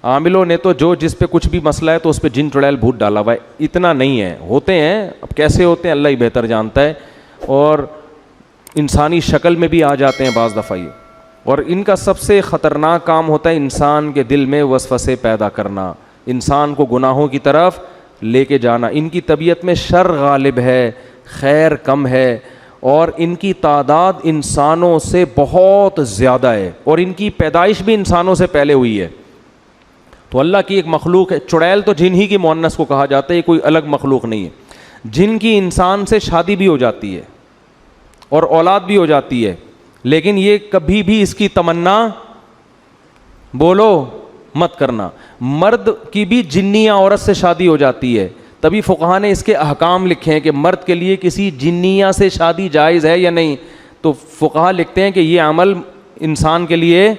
عاملوں نے تو جس پہ کچھ بھی مسئلہ ہے تو اس پہ جن چڑیل بھوت ڈالا ہوا ہے. اتنا نہیں ہے, ہوتے ہیں, اب کیسے ہوتے ہیں اللہ ہی بہتر جانتا ہے, اور انسانی شکل میں بھی آ جاتے ہیں بعض دفعہ یہ. اور ان کا سب سے خطرناک کام ہوتا ہے انسان کے دل میں وسوسے پیدا کرنا, انسان کو گناہوں کی طرف لے کے جانا. ان کی طبیعت میں شر غالب ہے, خیر کم ہے, اور ان کی تعداد انسانوں سے بہت زیادہ ہے, اور ان کی پیدائش بھی انسانوں سے پہلے ہوئی ہے. تو اللہ کی ایک مخلوق ہے. چڑیل تو جن ہی کی مؤنث کو کہا جاتا ہے, یہ کوئی الگ مخلوق نہیں ہے. جن کی انسان سے شادی بھی ہو جاتی ہے اور اولاد بھی ہو جاتی ہے, لیکن یہ کبھی بھی اس کی تمنا بولو مت کرنا. مرد کی بھی جنیا عورت سے شادی ہو جاتی ہے, تبھی فقہا نے اس کے احکام لکھے ہیں کہ مرد کے لیے کسی جنیا سے شادی جائز ہے یا نہیں. تو فقہا لکھتے ہیں کہ یہ عمل انسان کے لیے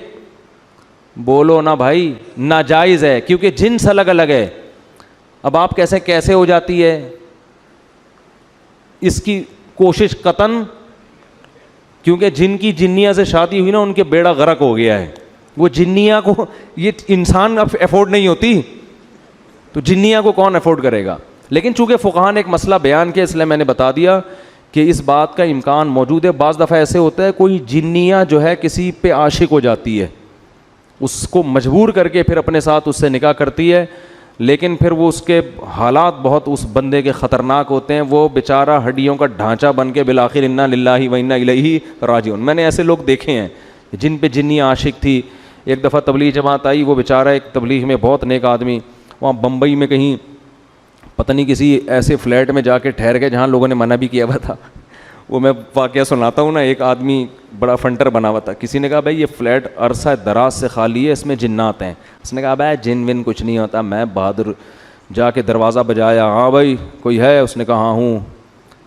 بولو نا بھائی ناجائز ہے, کیونکہ جنس الگ الگ ہے. اب آپ کیسے ہو جاتی ہے, اس کی کوشش قطن, کیونکہ جن کی جنیا سے شادی ہوئی نا ان کے بیڑا غرق ہو گیا ہے. وہ جنیا کو یہ انسان اب افورڈ نہیں ہوتی, تو جنیا کو کون افورڈ کرے گا. لیکن چونکہ فقہا نے ایک مسئلہ بیان کیا, اس لیے میں نے بتا دیا کہ اس بات کا امکان موجود ہے. بعض دفعہ ایسے ہوتا ہے کوئی جنیا جو ہے کسی پہ عاشق ہو جاتی ہے, اس کو مجبور کر کے پھر اپنے ساتھ اس سے نکاح کرتی ہے, لیکن پھر وہ اس کے حالات بہت اس بندے کے خطرناک ہوتے ہیں. وہ بیچارہ ہڈیوں کا ڈھانچہ بن کے بالآخر انا للہ و انا الیہ راجعون. میں نے ایسے لوگ دیکھے ہیں جن پہ جنیا عاشق تھی. ایک دفعہ تبلیغ جماعت آئی, وہ بیچارہ ایک تبلیغ میں بہت نیک آدمی, وہاں بمبئی میں کہیں پتہ نہیں کسی ایسے فلیٹ میں جا کے ٹھہر گئے جہاں لوگوں نے منع بھی کیا ہوا تھا. وہ میں واقعہ سناتا ہوں نا. ایک آدمی بڑا فنٹر بنا ہوا تھا, کسی نے کہا بھائی یہ فلیٹ عرصہ دراز سے خالی ہے, اس میں جنات ہیں. اس نے کہا بھائی جن ون کچھ نہیں ہوتا. میں بہادر جا کے دروازہ بجایا, ہاں بھائی کوئی ہے؟ اس نے کہا ہاں ہوں.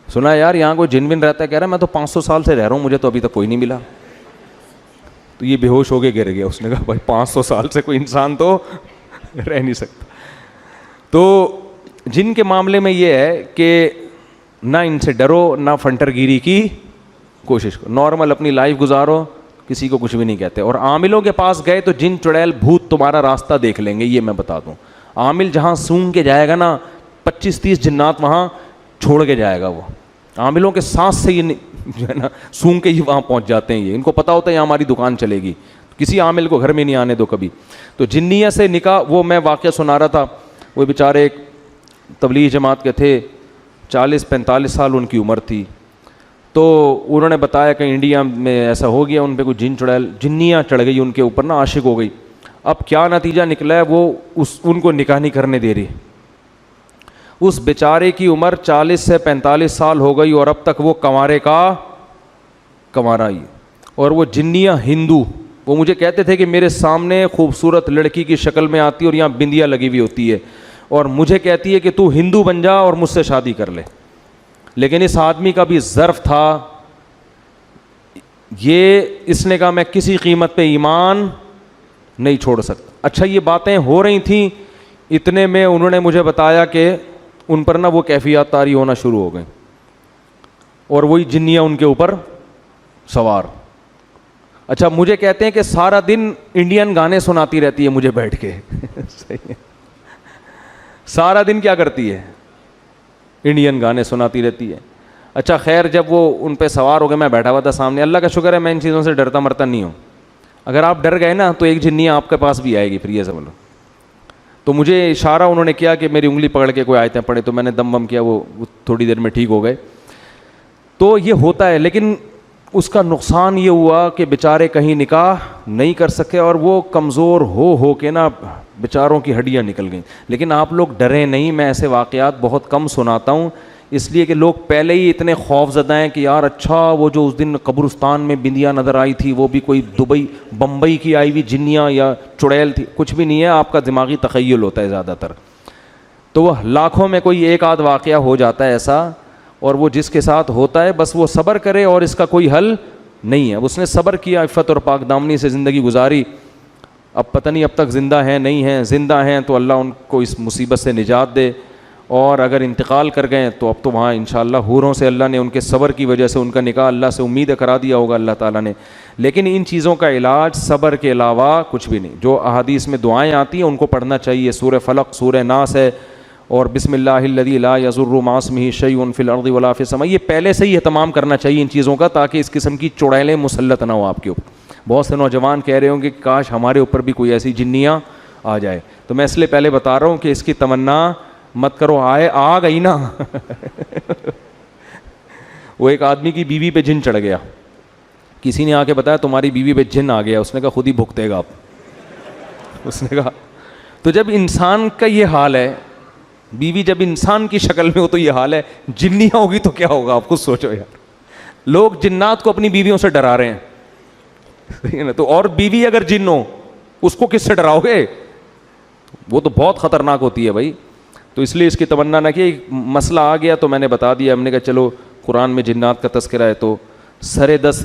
سنا یار یہاں کوئی جن ون رہتا ہے؟ کہہ رہا میں تو 500 سال سے رہ رہا ہوں, مجھے تو ابھی تک کوئی نہیں ملا. تو یہ بے ہوش ہو کے گر گیا. اس نے کہا بھائی 500 سال سے کوئی انسان تو رہ نہیں سکتا. تو جن کے معاملے میں یہ ہے کہ نہ ان سے ڈرو, نہ فنٹر گیری کی کوشش کرو, نارمل اپنی لائف گزارو, کسی کو کچھ بھی نہیں کہتے. اور عاملوں کے پاس گئے تو جن چڑیل بھوت تمہارا راستہ دیکھ لیں گے, یہ میں بتا دوں. عامل جہاں سونگ کے جائے گا نا 25-30 جنات وہاں چھوڑ کے جائے گا. وہ عاملوں کے سانس سے یہ جو ہے نا سونگ کے ہی وہاں پہنچ جاتے ہیں. یہ ان کو پتہ ہوتا ہے یہاں ہماری دکان چلے گی, کسی عامل کو گھر میں نہیں آنے دو کبھی. تو جنیہ سے نکاح, وہ میں واقعہ سنا رہا تھا. وہ بیچارے ایک تبلیغ جماعت کے تھے, 40-45 سال ان کی عمر تھی. تو انہوں نے بتایا کہ انڈیا میں ایسا ہو گیا, ان پہ کوئی جن چڑیل جنیاں چڑھ گئی ان کے اوپر نا, عاشق ہو گئی. اب کیا نتیجہ نکلا ہے, وہ ان کو نکاح نہیں کرنے دے رہی. اس بیچارے کی عمر 40 سے 45 سال ہو گئی, اور اب تک وہ کنوارے کا کنوارا ہی. اور وہ جنیاں ہندو, وہ مجھے کہتے تھے کہ میرے سامنے خوبصورت لڑکی کی شکل میں آتی ہے اور یہاں بندیا لگی ہوئی ہوتی ہے, اور مجھے کہتی ہے کہ تو ہندو بن جا اور مجھ سے شادی کر لے. لیکن اس آدمی کا بھی ظرف تھا, یہ اس نے کہا میں کسی قیمت پہ ایمان نہیں چھوڑ سکتا. اچھا یہ باتیں ہو رہی تھیں, اتنے میں انہوں نے مجھے بتایا کہ ان پر نا وہ کیفیات طاری ہونا شروع ہو گئیں, اور وہی جنیاں ان کے اوپر سوار. اچھا مجھے کہتے ہیں کہ سارا دن انڈین گانے سناتی رہتی ہے مجھے بیٹھ کے. صحیح ہے, سارا دن کیا کرتی ہے؟ انڈین گانے سناتی رہتی ہے. اچھا خیر, جب وہ ان پہ سوار ہو گئے, میں بیٹھا ہوا تھا سامنے. اللہ کا شکر ہے میں ان چیزوں سے ڈرتا مرتا نہیں ہوں. اگر آپ ڈر گئے نا تو ایک جنیہ آپ کے پاس بھی آئے گی, پھر یہ سمجھ لو. تو مجھے اشارہ انہوں نے کیا کہ میری انگلی پکڑ کے کوئی آیتیں پڑھے, تو میں نے دم بم کیا, وہ تھوڑی دیر میں ٹھیک ہو گئے. تو یہ ہوتا ہے, لیکن اس کا نقصان یہ ہوا کہ بیچارے کہیں نکاح نہیں کر سکے, اور وہ کمزور ہو کے نا بیچاروں کی ہڈیاں نکل گئیں. لیکن آپ لوگ ڈریں نہیں, میں ایسے واقعات بہت کم سناتا ہوں, اس لیے کہ لوگ پہلے ہی اتنے خوف زدہ ہیں کہ یار اچھا وہ جو اس دن قبرستان میں بندیا نظر آئی تھی وہ بھی کوئی دبئی بمبئی کی آئی ہوئی جنیاں یا چڑیل تھی. کچھ بھی نہیں ہے, آپ کا دماغی تخیل ہوتا ہے زیادہ تر. تو وہ لاکھوں میں کوئی ایک آدھ واقعہ ہو جاتا ہے ایسا, اور وہ جس کے ساتھ ہوتا ہے بس وہ صبر کرے, اور اس کا کوئی حل نہیں ہے. اس نے صبر کیا, عفت اور پاک دامنی سے زندگی گزاری. اب پتہ نہیں اب تک زندہ ہیں نہیں ہیں, زندہ ہیں تو اللہ ان کو اس مصیبت سے نجات دے, اور اگر انتقال کر گئے تو اب تو وہاں انشاءاللہ حوروں سے اللہ نے ان کے صبر کی وجہ سے ان کا نکاح اللہ سے امید کرا دیا ہوگا اللہ تعالیٰ نے. لیکن ان چیزوں کا علاج صبر کے علاوہ کچھ بھی نہیں. جو احادیث میں دعائیں آتی ہیں ان کو پڑھنا چاہیے. سورہ فلق، سورہ ناس ہے، اور بسم اللہ الذی لا یضر مع اسمہ شیء فی الارض ولا فی السماء. یہ پہلے سے ہی اہتمام کرنا چاہیے ان چیزوں کا، تاکہ اس قسم کی چڑیلیں مسلط نہ ہو آپ کے اوپر. بہت سے نوجوان کہہ رہے ہوں کہ کاش ہمارے اوپر بھی کوئی ایسی جنیاں آ جائے. تو میں اس لیے پہلے بتا رہا ہوں کہ اس کی تمنا مت کرو. آ گئی نا. وہ ایک آدمی کی بیوی پہ جن چڑھ گیا. کسی نے آ کے بتایا تمہاری بیوی پہ جن آ گیا. اس نے کہا خود ہی بھگتے گا آپ. اس نے کہا تو جب انسان کا یہ حال ہے، بیوی جب انسان کی شکل میں ہو تو یہ حال ہے، جنیاں ہوگی تو کیا ہوگا آپ خود سوچو یار. لوگ جنات کو اپنی بیویوں سے ڈرا رہے ہیں. تو اور بیوی اگر جن ہو اس کو کس سے ڈراؤ گے؟ وہ تو بہت خطرناک ہوتی ہے بھائی. تو اس لیے اس کی تمنا نہ کہ مسئلہ آ گیا تو میں نے بتا دیا. ہم نے کہا چلو قرآن میں جنات کا تذکرہ ہے تو سرے دس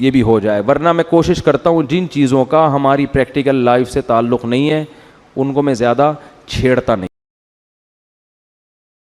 یہ بھی ہو جائے. ورنہ میں کوشش کرتا ہوں جن چیزوں کا ہماری پریکٹیکل لائف سے تعلق نہیں ہے ان کو میں زیادہ چھیڑتا نہیں.